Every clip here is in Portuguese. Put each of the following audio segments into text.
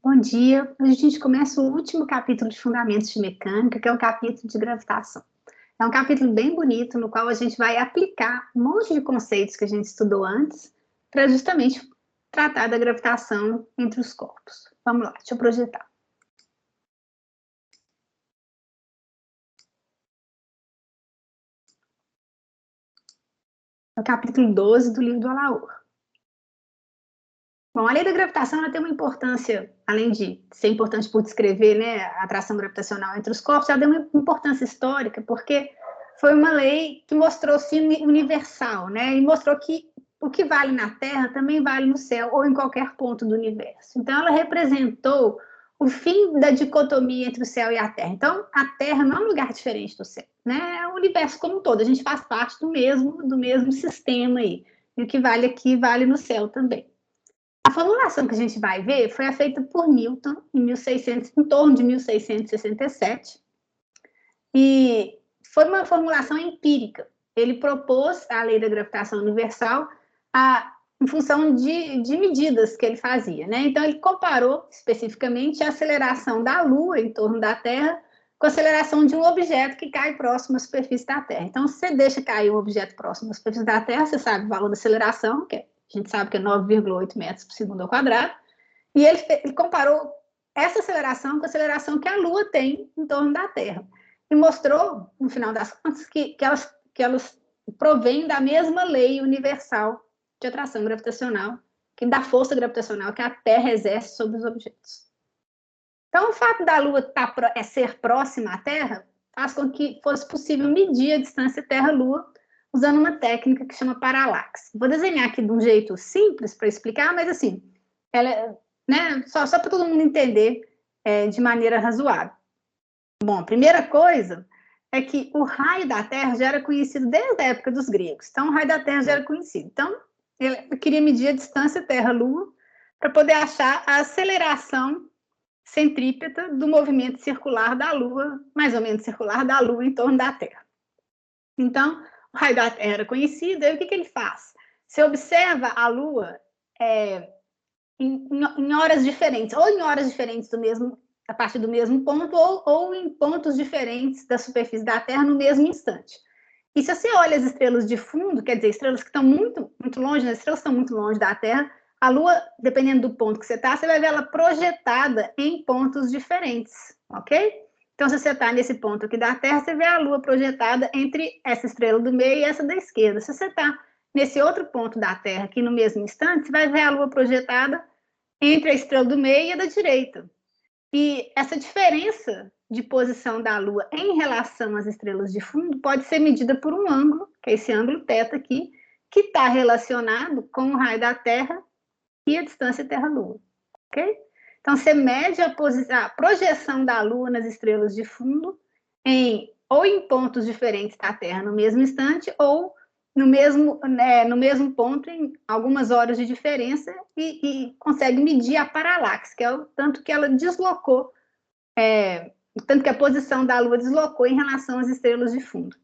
Bom dia. Hoje a gente começa o último capítulo de Fundamentos de Mecânica, que é o capítulo de gravitação. É um capítulo bem bonito, no qual a gente vai aplicar um monte de conceitos que a gente estudou antes, para justamente tratar da gravitação entre os corpos. Vamos lá, deixa eu projetar. É o capítulo 12 do livro do Alaor. Bom, a lei da gravitação ela tem uma importância, além de ser importante por descrever, né, a atração gravitacional entre os corpos, ela tem uma importância histórica, porque foi uma lei que mostrou-se universal, né, e mostrou que o que vale na Terra também vale no céu ou em qualquer ponto do universo. Então, ela representou o fim da dicotomia entre o céu e a Terra. Então, a Terra não é um lugar diferente do céu, né, é o universo como um todo, a gente faz parte do mesmo sistema aí, e o que vale aqui vale no céu também. A formulação que a gente vai ver foi feita por Newton em torno de 1667, e foi uma formulação empírica. Ele propôs a lei da gravitação universal em função de medidas que ele fazia, né? Então, ele comparou especificamente a aceleração da Lua em torno da Terra com a aceleração de um objeto que cai próximo à superfície da Terra. Então, se você deixa cair um objeto próximo à superfície da Terra, você sabe o valor da aceleração, que a gente sabe que é 9,8 metros por segundo ao quadrado, e ele comparou essa aceleração com a aceleração que a Lua tem em torno da Terra. E mostrou, no final das contas, que elas provêm da mesma lei universal de atração gravitacional, da força gravitacional que a Terra exerce sobre os objetos. Então, o fato da Lua ser próxima à Terra faz com que fosse possível medir a distância Terra-Lua usando uma técnica que chama paralaxe. Vou desenhar aqui de um jeito simples para explicar, mas assim, ela, né, só para todo mundo entender de maneira razoável. Bom, a primeira coisa é que o raio da Terra já era conhecido desde a época dos gregos. Então, o raio da Terra já era conhecido. Então, eu queria medir a distância Terra-Lua para poder achar a aceleração centrípeta do movimento circular da Lua, mais ou menos circular da Lua em torno da Terra. Então, o raio da Terra era conhecido, e o que ele faz? Você observa a Lua em horas diferentes, ou em horas diferentes a partir do mesmo ponto, ou em pontos diferentes da superfície da Terra no mesmo instante. E se você olha as estrelas de fundo, quer dizer, estrelas que estão muito, muito longe, as estrelas estão muito longe da Terra, a Lua, dependendo do ponto que você está, você vai ver ela projetada em pontos diferentes, ok? Então, se você está nesse ponto aqui da Terra, você vê a Lua projetada entre essa estrela do meio e essa da esquerda. Se você está nesse outro ponto da Terra, aqui no mesmo instante, você vai ver a Lua projetada entre a estrela do meio e a da direita. E essa diferença de posição da Lua em relação às estrelas de fundo pode ser medida por um ângulo, que é esse ângulo θ aqui, que está relacionado com o raio da Terra e a distância Terra-Lua, ok? Então, você mede a projeção da Lua nas estrelas de fundo ou em pontos diferentes da Terra no mesmo instante, ou no mesmo ponto, em algumas horas de diferença, e consegue medir a paralaxe, que é o tanto que ela deslocou, tanto que a posição da Lua deslocou em relação às estrelas de fundo.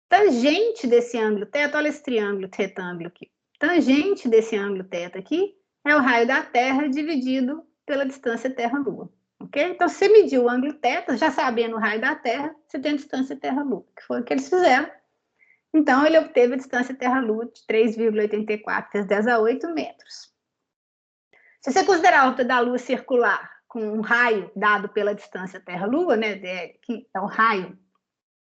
Tangente desse ângulo θ, olha esse triângulo retângulo aqui. Tangente desse ângulo θ aqui é o raio da Terra dividido pela distância Terra-Lua, ok? Então, se você medir o ângulo θ, já sabendo o raio da Terra, você tem a distância Terra-Lua, que foi o que eles fizeram. Então, ele obteve a distância Terra-Lua de 3,84 vezes 10 a 8 metros. Se você considerar a órbita da Lua circular com um raio dado pela distância Terra-Lua, né, que é o raio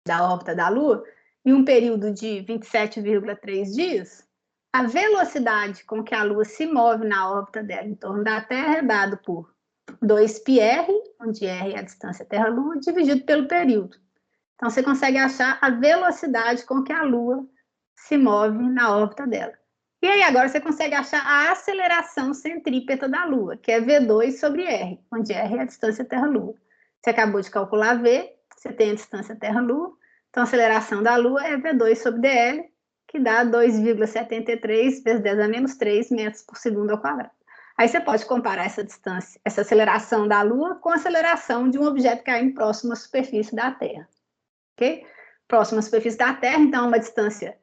da órbita da Lua, em um período de 27,3 dias, a velocidade com que a Lua se move na órbita dela em torno da Terra é dado por 2πr, onde r é a distância Terra-Lua, dividido pelo período. Então, você consegue achar a velocidade com que a Lua se move na órbita dela. E aí, agora você consegue achar a aceleração centrípeta da Lua, que é V2 sobre R, onde R é a distância Terra-Lua. Você acabou de calcular V, você tem a distância Terra-Lua, então a aceleração da Lua é V2 sobre dl, que dá 2,73 vezes 10 a menos 3 metros por segundo ao quadrado. Aí você pode comparar essa distância, essa aceleração da Lua com a aceleração de um objeto caindo próximo à superfície da Terra. Okay? Próximo à superfície da Terra, então uma distância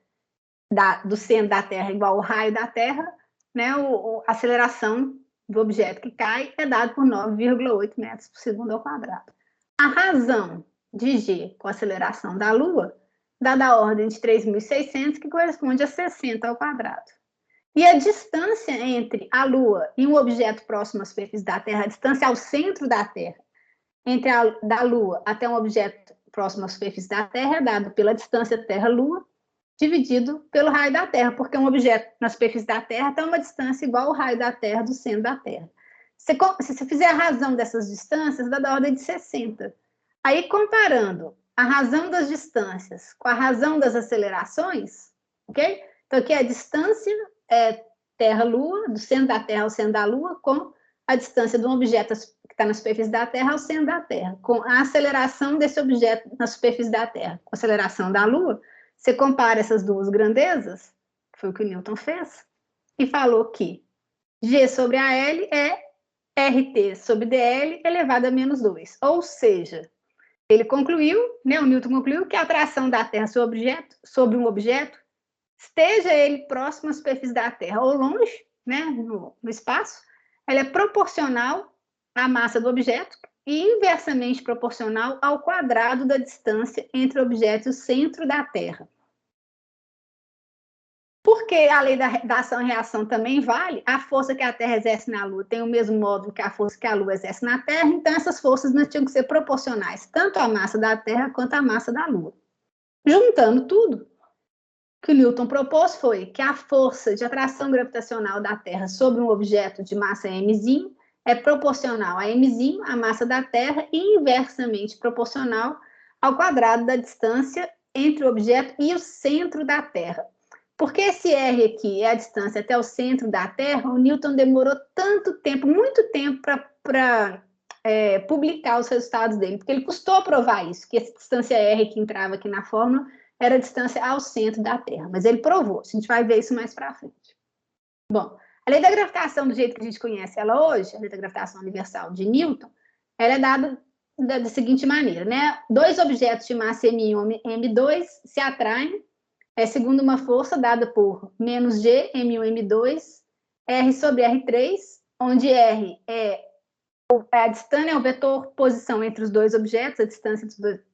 do centro da Terra igual ao raio da Terra, né? A aceleração do objeto que cai é dado por 9,8 metros por segundo ao quadrado. A razão de G com a aceleração da Lua dá da ordem de 3.600, que corresponde a 60 ao quadrado. E a distância entre a Lua e um objeto próximo à superfície da Terra, a distância ao centro da Terra, da Lua até um objeto próximo à superfície da Terra, é dado pela distância Terra-Lua, dividido pelo raio da Terra, porque um objeto na superfície da Terra tem uma distância igual ao raio da Terra do centro da Terra. Se você fizer a razão dessas distâncias, dá da ordem de 60. Aí, comparando a razão das distâncias com a razão das acelerações, ok? Então, aqui a distância é Terra-Lua, do centro da Terra ao centro da Lua, com a distância de um objeto que está na superfície da Terra ao centro da Terra, com a aceleração desse objeto na superfície da Terra, com a aceleração da Lua. Você compara essas duas grandezas, que foi o que o Newton fez, e falou que G sobre AL é RT sobre DL elevado a menos 2. Ou seja, ele concluiu, né, o Newton concluiu que a atração da Terra sobre um objeto, esteja ele próximo à superfície da Terra ou longe, né, no espaço, ela é proporcional à massa do objeto e inversamente proporcional ao quadrado da distância entre o objeto e o centro da Terra. Porque a lei da ação e reação também vale, a força que a Terra exerce na Lua tem o mesmo módulo que a força que a Lua exerce na Terra, então essas forças não tinham que ser proporcionais, tanto à massa da Terra quanto à massa da Lua. Juntando tudo, o que o Newton propôs foi que a força de atração gravitacional da Terra sobre um objeto de massa mzinho é proporcional a mzinho, a massa da Terra, e inversamente proporcional ao quadrado da distância entre o objeto e o centro da Terra. Porque esse R aqui é a distância até o centro da Terra, o Newton demorou tanto tempo, muito tempo, para publicar os resultados dele, porque ele custou provar isso, que essa distância R que entrava aqui na fórmula era a distância ao centro da Terra, mas ele provou, a gente vai ver isso mais para frente. Bom, a lei da gravitação, do jeito que a gente conhece ela hoje, a lei da gravitação universal de Newton, ela é dada da seguinte maneira, né? Dois objetos de massa M1 e M2 se atraem, segundo uma força dada por menos G, M1, M2, R sobre R3, onde R é a distância, é o vetor posição entre os dois objetos, a distância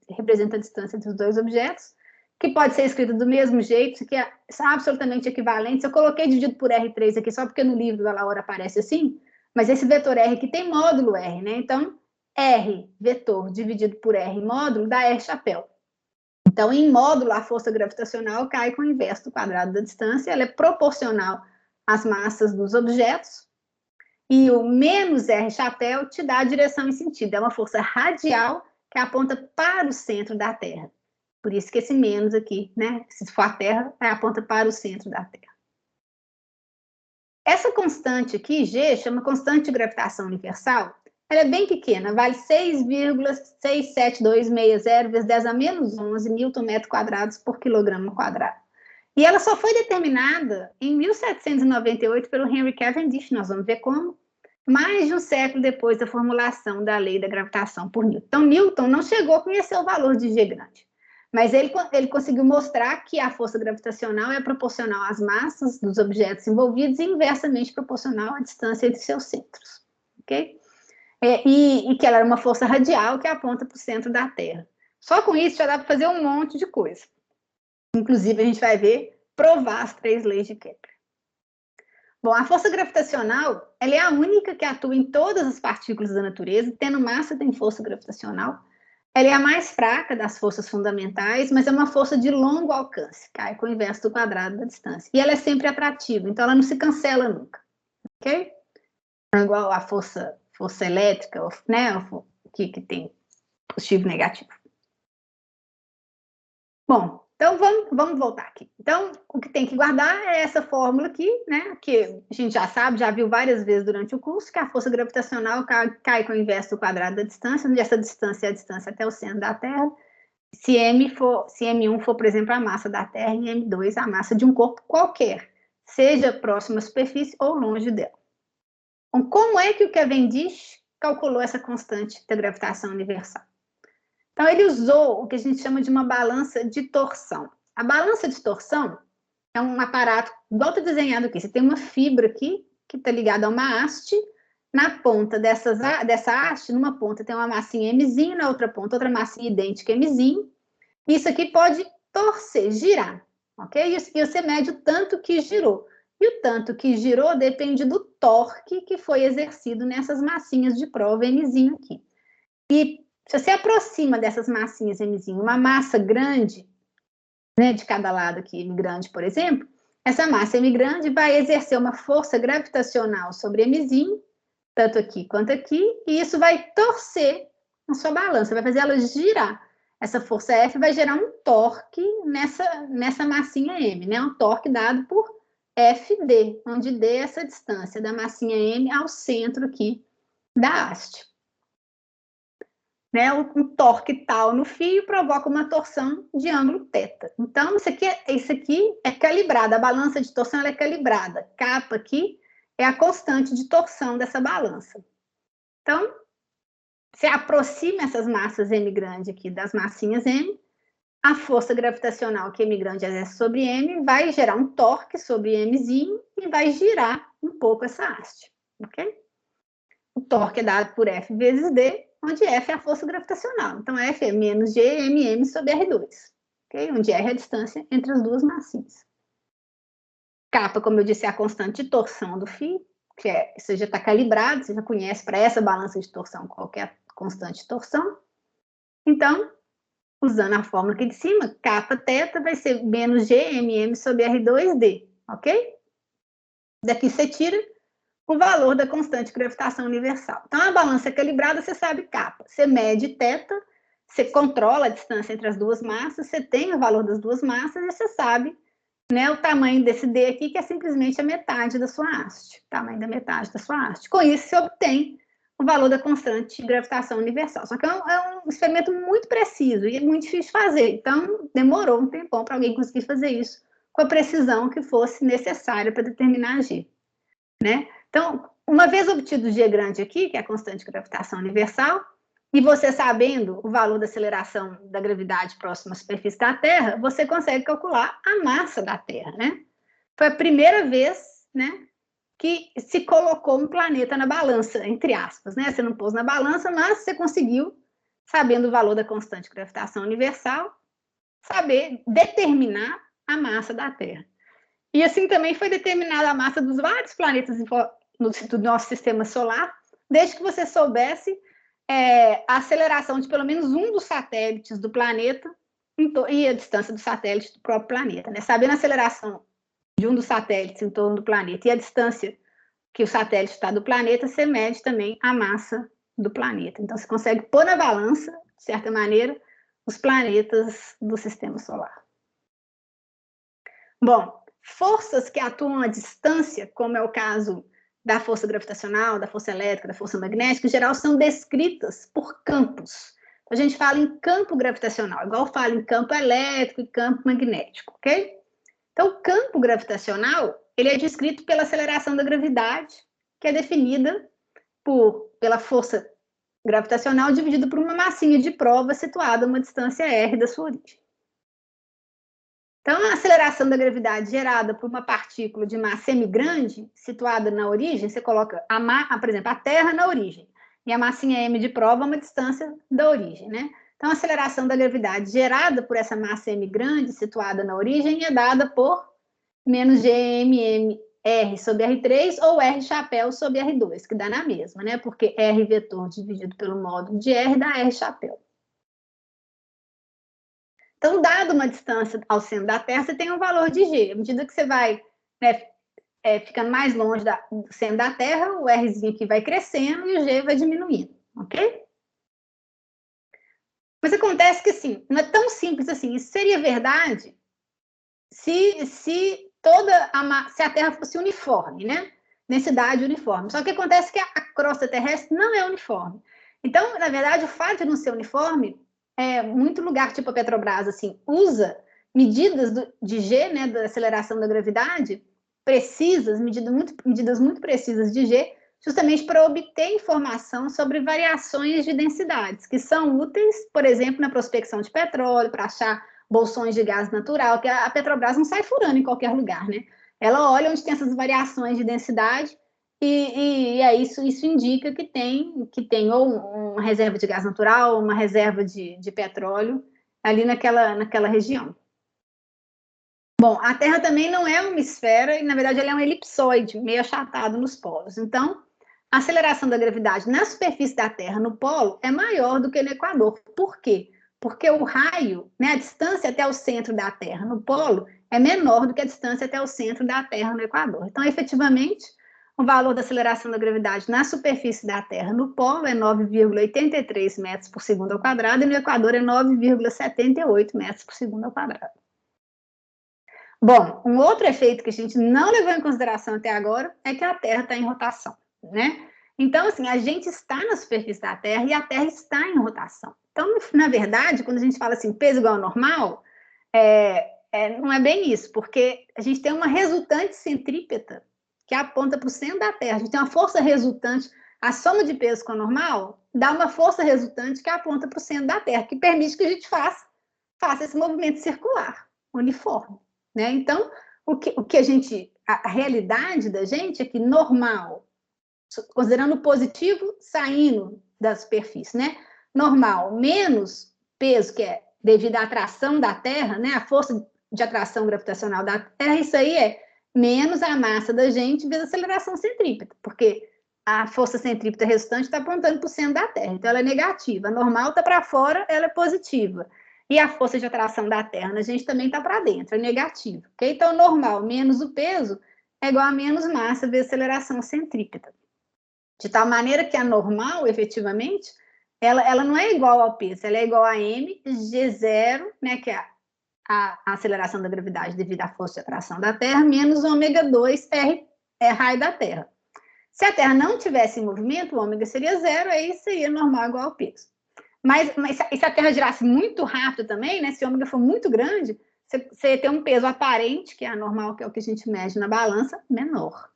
representa a distância entre os dois objetos, que pode ser escrito do mesmo jeito, que é absolutamente equivalente. Eu coloquei dividido por R3 aqui só porque no livro da Laura aparece assim, mas esse vetor R aqui tem módulo R, né? Então, R, vetor, dividido por R, módulo, dá R chapéu. Então, em módulo, a força gravitacional cai com o inverso do quadrado da distância, ela é proporcional às massas dos objetos, e o menos R chapéu te dá a direção e sentido, é uma força radial que aponta para o centro da Terra. Por isso que esse menos aqui, né, se for a Terra, aponta para o centro da Terra. Essa constante aqui, G, chama constante de gravitação universal, ela é bem pequena, vale 6,67260 vezes 10 a menos 11 Nm quadrados por quilograma quadrado. E ela só foi determinada em 1798 pelo Henry Cavendish, nós vamos ver como, mais de um século depois da formulação da lei da gravitação por Newton. Então, Newton não chegou a conhecer o valor de G grande, mas ele conseguiu mostrar que a força gravitacional é proporcional às massas dos objetos envolvidos e inversamente proporcional à distância entre seus centros, ok? E que ela era uma força radial que aponta para o centro da Terra. Só com isso já dá para fazer um monte de coisa. Inclusive, a gente vai ver provar as 3 leis de Kepler. Bom, a força gravitacional, ela é a única que atua em todas as partículas da natureza, tendo massa tem força gravitacional. Ela é a mais fraca das forças fundamentais, mas é uma força de longo alcance, cai com o inverso do quadrado da distância. E ela é sempre atrativa, então ela não se cancela nunca, ok? Não é igual a força elétrica, né, que tem positivo e negativo. Bom, então vamos voltar aqui. Então, o que tem que guardar é essa fórmula aqui, né, que a gente já sabe, já viu várias vezes durante o curso, que a força gravitacional cai com o inverso do quadrado da distância, onde essa distância é a distância até o centro da Terra. Se M1 for, por exemplo, a massa da Terra, e M2 a massa de um corpo qualquer, seja próximo à superfície ou longe dela. Então, como é que o Cavendish calculou essa constante da gravitação universal? Então, ele usou o que a gente chama de uma balança de torção. A balança de torção é um aparato, igual está desenhado aqui. Você tem uma fibra aqui, que está ligada a uma haste, na ponta dessa haste, numa ponta tem uma massinha Mzinho, na outra ponta outra massinha idêntica Mzinho. Isso aqui pode torcer, girar, ok? E você mede o tanto que girou. E o tanto que girou depende do torque que foi exercido nessas massinhas de prova Mzinho aqui. E se você aproxima dessas massinhas Mzinho uma massa grande, né, de cada lado aqui, M grande, por exemplo, essa massa M grande vai exercer uma força gravitacional sobre Mzinho, tanto aqui quanto aqui, e isso vai torcer a sua balança, vai fazer ela girar. Essa força F vai gerar um torque nessa massinha M, né? Um torque dado por FD, onde D é essa distância da massinha M ao centro aqui da haste. Né? Um torque tal no fio provoca uma torção de ângulo θ. Então, isso aqui é calibrado, a balança de torção ela é calibrada. Kappa aqui é a constante de torção dessa balança. Então, se aproxima essas massas M grande aqui das massinhas M, a força gravitacional que M grande exerce sobre M vai gerar um torque sobre Mzinho e vai girar um pouco essa haste, ok? O torque é dado por F vezes D, onde F é a força gravitacional. Então, F é menos GMM sobre R2, ok? Onde R é a distância entre as duas massinhas. Kappa, como eu disse, é a constante de torção do fio, isso já está calibrado, você já conhece para essa balança de torção qual é a constante de torção. Então, usando a fórmula aqui de cima, kappa θ vai ser menos GMM sobre R2D, ok? Daqui você tira o valor da constante de gravitação universal. Então, a balança é calibrada, você sabe kappa. Você mede θ, você controla a distância entre as duas massas, você tem o valor das duas massas e você sabe, né, o tamanho desse D aqui, que é simplesmente a metade da sua haste. O tamanho da metade da sua haste. Com isso, você obtém o valor da constante de gravitação universal. Só que é um experimento muito preciso e é muito difícil de fazer. Então, demorou um tempão para alguém conseguir fazer isso com a precisão que fosse necessária para determinar G, né? Então, uma vez obtido o G grande aqui, que é a constante de gravitação universal, e você sabendo o valor da aceleração da gravidade próxima à superfície da Terra, você consegue calcular a massa da Terra, né? Foi a primeira vez, né, que se colocou um planeta na balança, entre aspas, né? Você não pôs na balança, mas você conseguiu, sabendo o valor da constante de gravitação universal, saber determinar a massa da Terra. E assim também foi determinada a massa dos vários planetas do nosso sistema solar, desde que você soubesse a aceleração de pelo menos um dos satélites do planeta e a distância do satélite do próprio planeta, né? Sabendo a aceleração de um dos satélites em torno do planeta e a distância que o satélite está do planeta, você mede também a massa do planeta. Então, você consegue pôr na balança, de certa maneira, os planetas do sistema solar. Bom, forças que atuam à distância, como é o caso da força gravitacional, da força elétrica, da força magnética, em geral são descritas por campos. A gente fala em campo gravitacional, igual fala em campo elétrico e campo magnético, ok? Então, o campo gravitacional, ele é descrito pela aceleração da gravidade, que é definida pela força gravitacional dividida por uma massinha de prova situada a uma distância r da sua origem. Então, a aceleração da gravidade gerada por uma partícula de massa semi-grande, situada na origem, você coloca, por exemplo, a Terra na origem, e a massinha m de prova a uma distância da origem, né? Então, a aceleração da gravidade gerada por essa massa m grande, situada na origem, é dada por menos GMM R sobre R3 ou R chapéu sobre R2, que dá na mesma, né? Porque R vetor dividido pelo módulo de R dá R chapéu. Então, dado uma distância ao centro da Terra, você tem um valor de G. À medida que você vai, né, ficando mais longe do centro da Terra, o Rzinho aqui vai crescendo e o G vai diminuindo, ok? Mas acontece que, assim, não é tão simples assim. Isso seria verdade se a Terra fosse uniforme, né? Densidade uniforme. Só que acontece que a crosta terrestre não é uniforme. Então, na verdade, o fato de não ser uniforme, muito lugar, tipo a Petrobras, assim, usa medidas de G, né, da aceleração da gravidade, medidas muito precisas de G, justamente para obter informação sobre variações de densidades, que são úteis, por exemplo, na prospecção de petróleo, para achar bolsões de gás natural, que a Petrobras não sai furando em qualquer lugar, né? Ela olha onde tem essas variações de densidade e aí isso indica que tem ou uma reserva de gás natural, ou uma reserva de petróleo ali naquela região. Bom, a Terra também não é uma esfera, e na verdade ela é um elipsoide, meio achatado nos polos. Então, a aceleração da gravidade na superfície da Terra, no polo, é maior do que no Equador. Por quê? Porque o raio, né, a distância até o centro da Terra no polo é menor do que a distância até o centro da Terra no Equador. Então, efetivamente, o valor da aceleração da gravidade na superfície da Terra no polo é 9,83 metros por segundo ao quadrado e no Equador é 9,78 metros por segundo ao quadrado. Bom, um outro efeito que a gente não levou em consideração até agora é que a Terra está em rotação, né? Então, assim, a gente está na superfície da Terra e a Terra está em rotação. Então, na verdade, quando a gente fala assim, peso igual ao normal, não é bem isso, porque a gente tem uma resultante centrípeta que aponta para o centro da Terra. A gente tem uma força resultante, a soma de peso com a normal dá uma força resultante que aponta para o centro da Terra, que permite que a gente faça esse movimento circular, uniforme. Né? Então, a realidade da gente é que normal, considerando o positivo saindo da superfície, né? Normal menos peso, que é devido à atração da Terra, né? A força de atração gravitacional da Terra, isso aí é menos a massa da gente vezes a aceleração centrípeta, porque a força centrípeta restante está apontando para o centro da Terra, então ela é negativa. A normal está para fora, ela é positiva. E a força de atração da Terra a gente também está para dentro, é negativo. Okay? Então, normal menos o peso é igual a menos massa vezes aceleração centrípeta. De tal maneira que a normal, efetivamente, ela não é igual ao peso, ela é igual a mg0, né, que é a aceleração da gravidade devido à força de atração da Terra, menos ômega 2 R, raio da Terra. Se a Terra não tivesse em movimento, o ômega seria zero, aí seria normal igual ao peso. Mas se a Terra girasse muito rápido também, né, se o ômega for muito grande, você tem um peso aparente, que é a normal, que é o que a gente mede na balança, menor.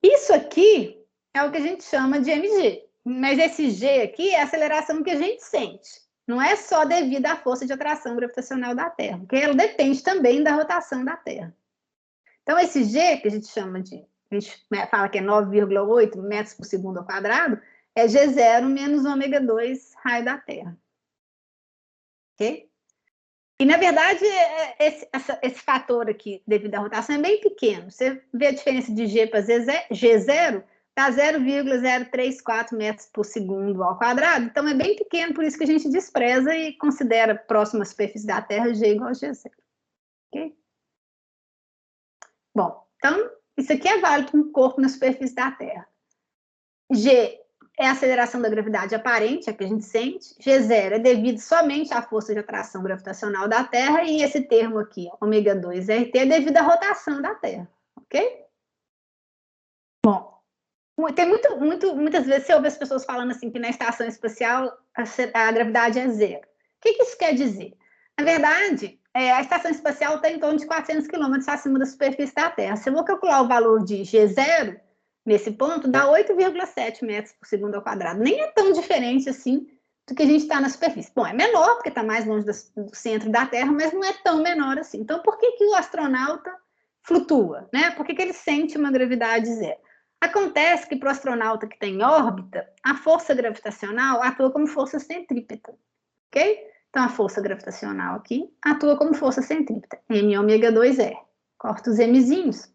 Isso aqui é o que a gente chama de mg, mas esse g aqui é a aceleração que a gente sente. Não é só devido à força de atração gravitacional da Terra, porque ela depende também da rotação da Terra. Então, esse g, que a gente chama a gente fala que é 9,8 metros por segundo ao quadrado, é G0 menos ômega 2 raio da Terra. Ok? E, na verdade, esse fator aqui, devido à rotação, é bem pequeno. Você vê a diferença de G para G0, está 0,034 metros por segundo ao quadrado. Então, é bem pequeno, por isso que a gente despreza e considera próximo à superfície da Terra G igual a G0. Ok? Bom, então, isso aqui é válido para um corpo na superfície da Terra. G é a aceleração da gravidade aparente, é que a gente sente. G0 é devido somente à força de atração gravitacional da Terra, e esse termo aqui, ômega 2 RT, é devido à rotação da Terra, ok? Bom, muitas vezes você ouve as pessoas falando assim que na estação espacial a gravidade é zero. O que isso quer dizer? Na verdade, a estação espacial está em torno de 400 quilômetros acima da superfície da Terra. Se eu vou calcular o valor de G0, nesse ponto, dá 8,7 metros por segundo ao quadrado. Nem é tão diferente assim do que a gente está na superfície. Bom, é menor, porque está mais longe do centro da Terra, mas não é tão menor assim. Então, por que o astronauta flutua? Né? Por que ele sente uma gravidade zero? Acontece que para o astronauta que está em órbita, a força gravitacional atua como força centrípeta, ok? Então, a força gravitacional aqui atua como força centrípeta, m ômega 2r. Corta os mzinhos.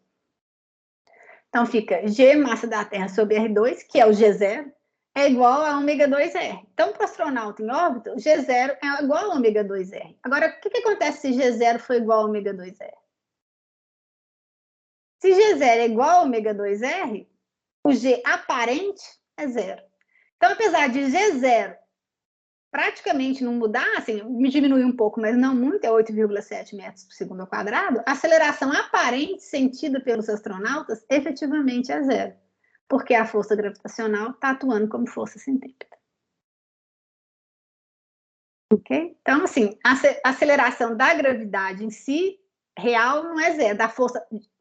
Então, fica G, massa da Terra, sobre R2, que é o G0, é igual a ômega 2R. Então, para o astronauta em órbita, o G0 é igual a ômega 2R. Agora, o que acontece se G0 for igual a ômega 2R? Se G0 é igual a ômega 2R, o G aparente é zero. Então, apesar de G0 praticamente não mudar, assim, me diminui um pouco, mas não muito, é 8,7 metros por segundo ao quadrado, a aceleração aparente sentida pelos astronautas efetivamente é zero, porque a força gravitacional está atuando como força centrípeta. Ok? Então, assim, a aceleração da gravidade em si, real, não é zero,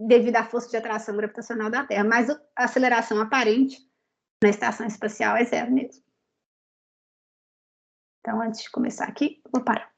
devido à força de atração gravitacional da Terra, mas a aceleração aparente na estação espacial é zero mesmo. Então, antes de começar aqui, vou parar.